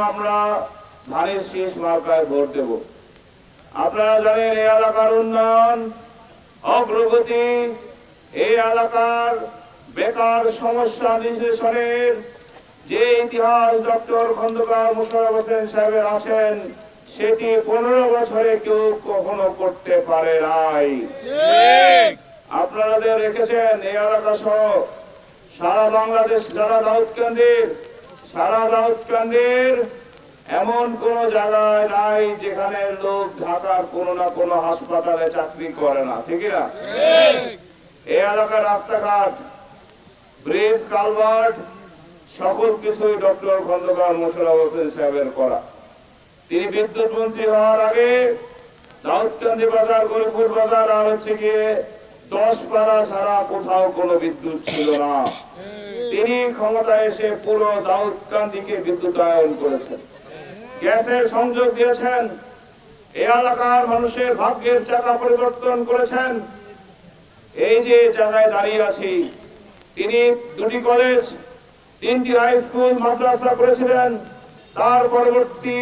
আমরা ধানের শীষ মার্কায় ভোট দেব। আপনারা জানেন এই এলাকার উন্নয়ন, অগ্রগতি, এই এলাকার বেকার সমস্যা নিরসনের যে ইতিহাস ডক্টর খন্দকার মোশাররফ হোসেন সাহেবের আছেন, সেটি 15 বছরে কেউ কখনো করতে পারে নাই। আপনারা রেখেছেন এই এলাকা সহ সারা বাংলাদেশ, সারা দাউদকান্দির এমন কোন জায়গায় নাই যেখানে লোক ঢাকার কোনো না কোনো হাসপাতালে চাকরি করে না, ঠিক না? এই এলাকার রাস্তাঘাট, ব্রিজ, কালভার্ট সকল কিছুই ডক্টর খন্দকার মোশাররফ হোসেন সাহেবের করা। তিনি বিদ্যুৎ মন্ত্রী হওয়ার আগে দাউদকান্দি বাজার, গরিপুর বাজার আর গিয়ে 10 পাড়া ছাড়া কোথাও কোনো বিদ্যুৎ ছিল না। তিনি ক্ষমতায় এসে পুরো দাউদকান্দিকে বিদ্যুতায়ন করেছেন, গ্যাসের সংযোগ দিয়েছেন, এই এলাকার মানুষের ভাগ্যের চাকা পরিবর্তন করেছেন। এই যে জায়গায় দাঁড়িয়ে আছি, তিনি 2টি কলেজ, 3টি হাই স্কুল, মাদ্রাসা করেছিলেন। তার পরবর্তী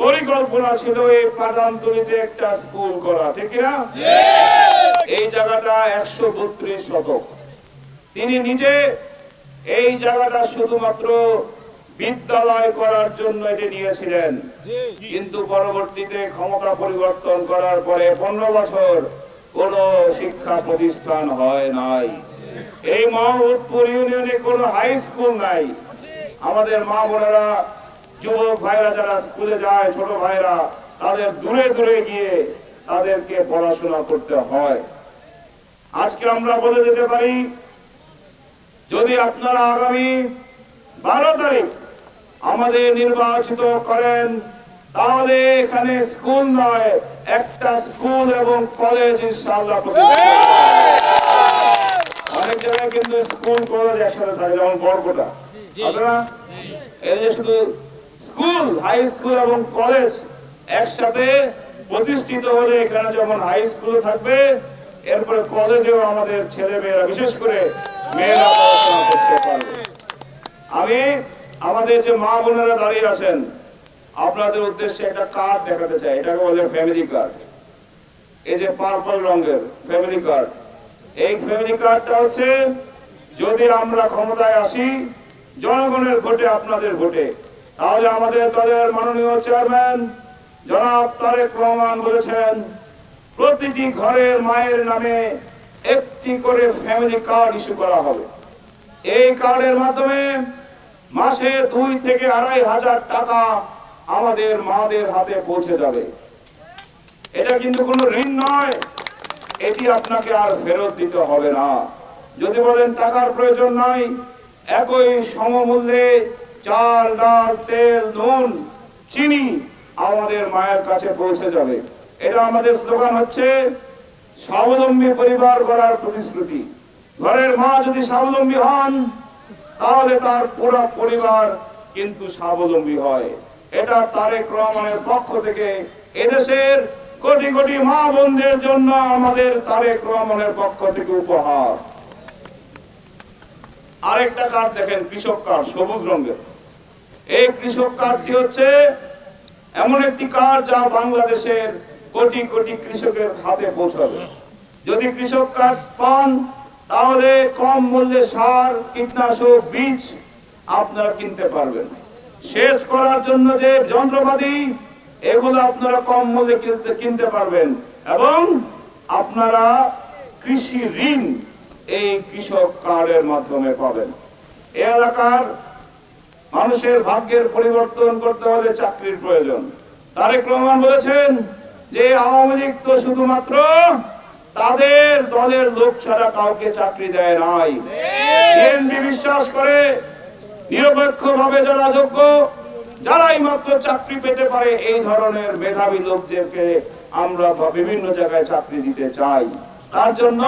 পরিকল্পনা ছিল এই পাঠানতলীতে একটা স্কুল করা, ঠিক না? এই জায়গাটা 132 শতক। তিনি নিজে এই জায়গাটা শুধুমাত্র বিদ্যালয় করার জন্য এটি নিয়েছিলেন, কিন্তু পরবর্তীতে ক্ষমতা পরিবর্তন করার পরে 15 বছর কোন শিক্ষা প্রতিষ্ঠান হয় নাই। এই মাহমুদপুর ইউনিয়নে কোনো হাই স্কুল নাই। আমাদের মা বোনেরা, যুবক ভাইরা যারা স্কুলে যায়, ছোট ভাইরা, তাদের দূরে দূরে গিয়ে তাদেরকে পড়াশোনা করতে হয়। আজকে আমরা বলে যেতে পারি, যদি আপনারা আগামী 12 তারিখ আমাদের নির্বাচিত করেন, তাহলে এখানে স্কুল নয়, একটা স্কুল এবং কলেজ ইনশাআল্লাহ প্রতিষ্ঠা। অনেক জায়গায় কিন্তু স্কুল কলেজ একসাথে থাকে, যেমন বরকোটা, আপনারা এই যে শুধু স্কুল, হাই স্কুল এবং কলেজ একসাথে প্রতিষ্ঠিত হলে এখানে যেমন হাই স্কুল থাকবে, এরপরে কলেজেও আমাদের ছেলে মেয়েরা, বিশেষ করে মেয়েরা পড়াশোনা করতে পারবে। আমি আমাদের যে মা বোনেরা দাঁড়িয়ে আছেন, আপনাদের উদ্দেশ্যে একটা কার্ড দেখাতে চাই। এটাকে বলে ফ্যামিলি কার্ড। এই যে পার্পল রঙের ফ্যামিলি কার্ড, এই ফ্যামিলি কার্ডটা হচ্ছে, যদি আমরা ক্ষমতায় আসি জনগণের ভোটে, আপনাদের ভোটে, তাহলে আমাদের দলের মাননীয় চেয়ারম্যান জনাব তারেক রহমান বলেছেন, প্রতিটি ঘরের মায়ের নামে একটি করে ফ্যামিলি কার্ড ইস্যু করা হবে। এই কার্ডের মাধ্যমে মাসে 2 থেকে 2,500 টাকা আমাদের মাদের হাতে পৌঁছে যাবে। এটা কিন্তু কোনো ঋণ নয়, এটি আপনাকে আর ফেরত দিতে হবে না। যদি বলেন টাকার প্রয়োজন নাই, একই সমমূল্যে চাল, ডাল, তেল, নুন, চিনি আমাদের মায়ের কাছে পৌঁছে যাবে। এটা আমাদের স্লোগান হচ্ছে স্বাবলম্বী পরিবার গড়ার প্রতিশ্রুতি। ঘরের মা যদি স্বাবলম্বী হন, তাহলে তার পুরো পরিবার কিন্তু স্বাবলম্বী হয়। এটা তারেক রহমানের পক্ষ থেকে এদেশের কোটি কোটি মা বোনদের জন্য আমাদের তারেক রহমানের পক্ষ থেকে উপহার। আরেকটা কার্ড দেখেন, কৃষক কার্ড, সবুজ রঙের। এই কৃষক কার্ডটি হচ্ছে এমন একটি কার্ড যা বাংলাদেশের কোটি কোটি কৃষকের হাতে পৌঁছাবে। যদি কৃষক কার্ড পান, তাহলে কম মূল্যে সার, কীটনাশক, বীজ আপনারা কিনতে পারবেন। সেচ করার জন্য যে যন্ত্রপাতি, এগুলো আপনারা কম মূল্যে কিনতে পারবেন, এবং আপনারা কৃষি ঋণ এই কৃষক কার্ডের মাধ্যমে পাবেন। এই এলাকার মানুষের ভাগ্যের পরিবর্তন করতে হলে চাকরির প্রয়োজন। তারেক রহমান বলেছেন যে আওয়ামী লীগ তো শুধুমাত্র তাদের দলের লোক ছাড়া কাউকে চাকরি দেয় নাই। বিএনপি বিশ্বাস করে নিরপেক্ষভাবে যারা যোগ্য, যারাই মাত্র চাকরি পেতে পারে, এই ধরনের মেধাবী লোকদেরকে আমরা বিভিন্ন জায়গায় চাকরি দিতে চাই। তার জন্য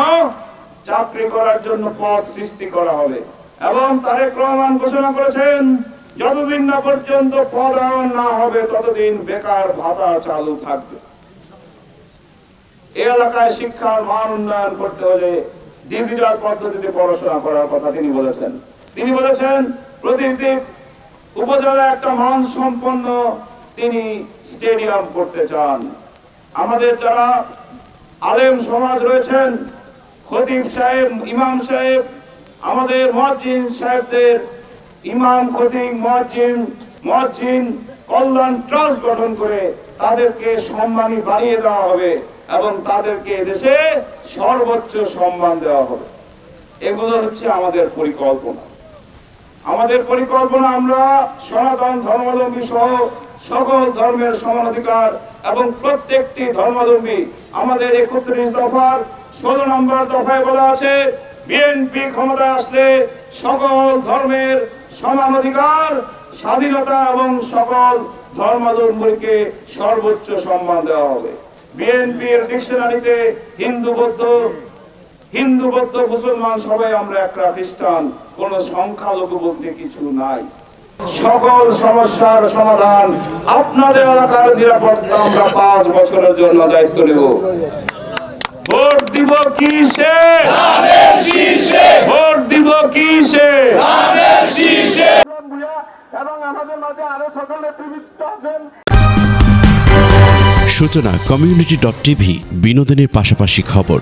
চাকরি করার জন্য পদ সৃষ্টি করা হবে। এবং তারেক রহমান ঘোষণা করেছেন, যতদিন না পর্যন্ত পদায়ন না হবে ততদিন বেকার ভাতা চালু থাকবে। এই এলাকায় শিক্ষার মান উন্নয়ন করতে হলে ডিজিটাল পদ্ধতিতে পড়াশোনা করার কথা তিনি বলেছেন। তিনি বলেছেন প্রতিটি উপজেলায় একটা মানসম্পন্ন তিনি স্টেডিয়াম করতে চান। আমাদের যারা আলেম সমাজ রয়েছেন, খতিব সাহেব, ইমাম সাহেব, আমাদের মুয়াজ্জিন সাহেবদের ইমাম, খতিব, মুয়াজ্জিন কল্যাণ ট্রাস্ট গঠন করে তাদেরকে সম্মানী বাড়িয়ে দেওয়া হবে এবং তাদেরকে এদেশে সর্বোচ্চ সম্মান দেওয়া হবে। এগুলো হচ্ছে আমাদের পরিকল্পনা। আমাদের পরিকল্পনা আমরা সনাতন ধর্মাবলম্বী সহ সকল ধর্মের সমান অধিকার এবং প্রত্যেকটি ধর্মাবলম্বী আমাদের ৩১ দফার ১৬ নম্বর দফায় বলা আছে, বিএনপি ক্ষমতায় আসলে সকল ধর্মের সমান অধিকার, স্বাধীনতা এবং সকল ধর্মাবলম্বীকে সর্বোচ্চ সম্মান দেওয়া হবে। বিএনপির ডিকশনারিতে হিন্দু বৌদ্ধ মুসলমান সবাই আমরা একটা খ্রিস্টান, কোন সংখ্যালঘু বলতে কিছু নাই। সকল সমস্যার সমাধান, আপনাদের এলাকার নিরাপত্তা আমরা ৫ বছরের জন্য দায়িত্ব নেব। ভোট দিব কিসে? ভোট দিব কিসে? এবং আমাদের মাঝে আরো সকল নেতৃবৃন্দ আছেন। সূচনা community.tv, বিনোদনের পাশাপাশি খবর।